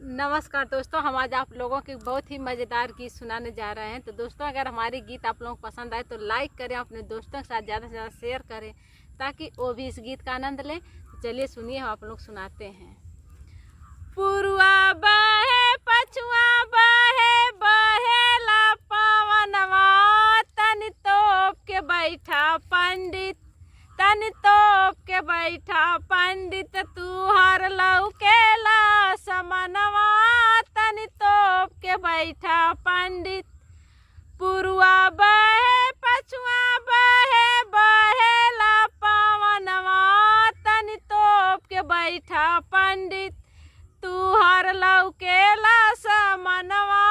नमस्कार दोस्तों, हम आज आप लोगों की बहुत ही मज़ेदार गीत सुनाने जा रहे हैं। तो दोस्तों, अगर हमारी गीत आप लोगों को पसंद आए तो लाइक करें, अपने दोस्तों के साथ ज़्यादा से ज़्यादा शेयर करें ताकि वो भी इस गीत का आनंद लें। तो चलिए सुनिए, हम आप लोग सुनाते हैं। पुरुआ बहे पछुआ बहे बहेला पवनवा, तनि तोप के बैठा पंडित, तनि तोप के बैठा पंडित, तू हर लौकेला समनवा, तनि तोप के बैठा पंडित। पुरुआ बहे पछुआ बहे बहेला पवनवा, तनि तोप के बैठा पंडित, तू हर लौकेला समनवा,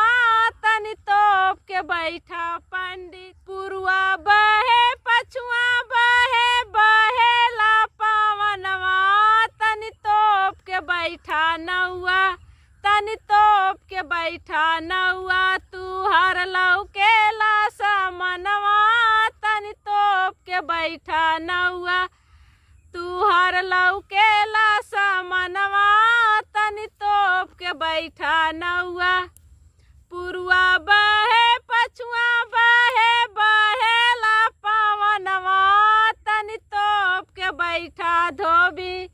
तनि तोप के बैठा पंडित। पुरुआ बहे पछुआ बहे बहेला पवनवा, तनि तोप के बैठा नौआ, तनि तोप के बैठा नौआ, तू हर लौकेला समनवा, तनि तोप के बैठा नौआ, तू हर लौकेला समनवा, तनि तोप के बैठा नौआ। पुरुआ बहे पछुआ बहे बहेला पवनवा, तनि तोप के बैठा धोबी,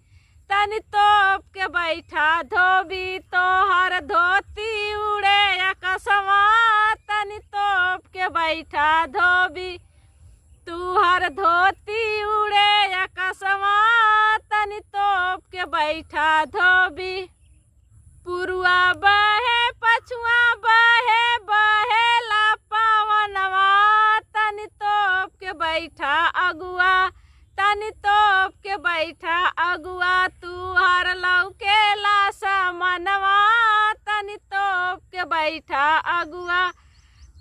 तनि तोप के बैठा धोबी, तोहर धोती उड़े आकाशवा, तनि तोप के बैठा धोबी, तुहर धोती उड़े आकाशवा, तनि तोप के बैठा धोबी। पुरुआ बहे पछुआ बहे बहेला पवनवा, तनि तोप के बैठा अगुआ, तनि तोप के बैठा अगुआ, तू हर लौकेला समनवा, तनि तोप के बैठा अगुआ,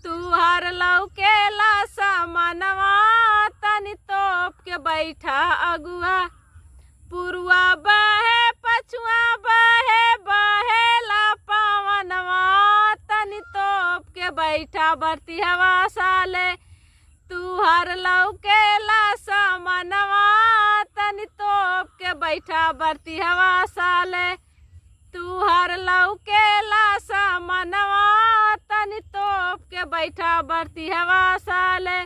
तू हर लौकेला समनवा, तनि तोप के बैठा अगुआ। पुरुआ बहे पछुआ बहे बहेला पवनवा, तनि तोप के बैठा बरती हवा साले, तू हर लौकेला समनवा, तनि तोप के बैठा बरती हवा साले, तू हर लौकेला समनवा, तनि तोप के बैठा बरती हवा साले।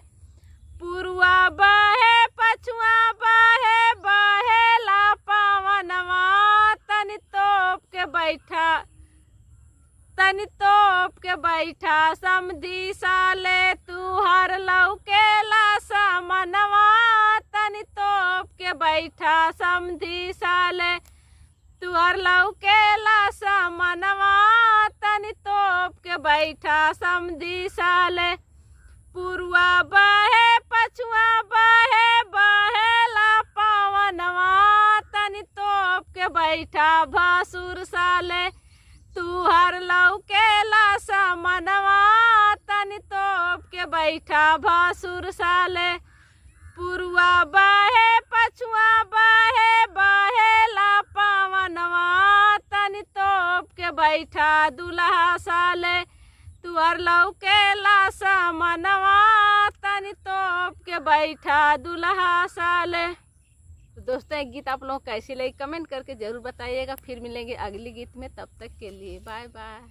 पुरुआ बहे पछुआ बहे बहेला पवनवा, तनि तोप के बैठा, तनि तोप के बैठा समधी साले, तू हर लौकेला समनवा, तनि तोप के बैठा समधी साले, तू हर लौकेला समनवा, तनि तोप के बैठा समधी साले। पुरुआ बहे पछुआ बहे बहेला पवनवा, तनि तोप के बैठा भासुर साले, तू हर लौकेला समनवा, तनि तोप के बैठा भासुर साले। पुरुआ बहे पछुआ बहे बहेला पवनवा, तनि तोप के बैठा दुल्हा साले, तू हर लौकेला समनवा, तनि तोप के बैठा दुल्हा साले। तो दोस्तों, एक गीत आप लोगों को कैसी लगी कमेंट करके ज़रूर बताइएगा। फिर मिलेंगे अगली गीत में, तब तक के लिए बाय बाय।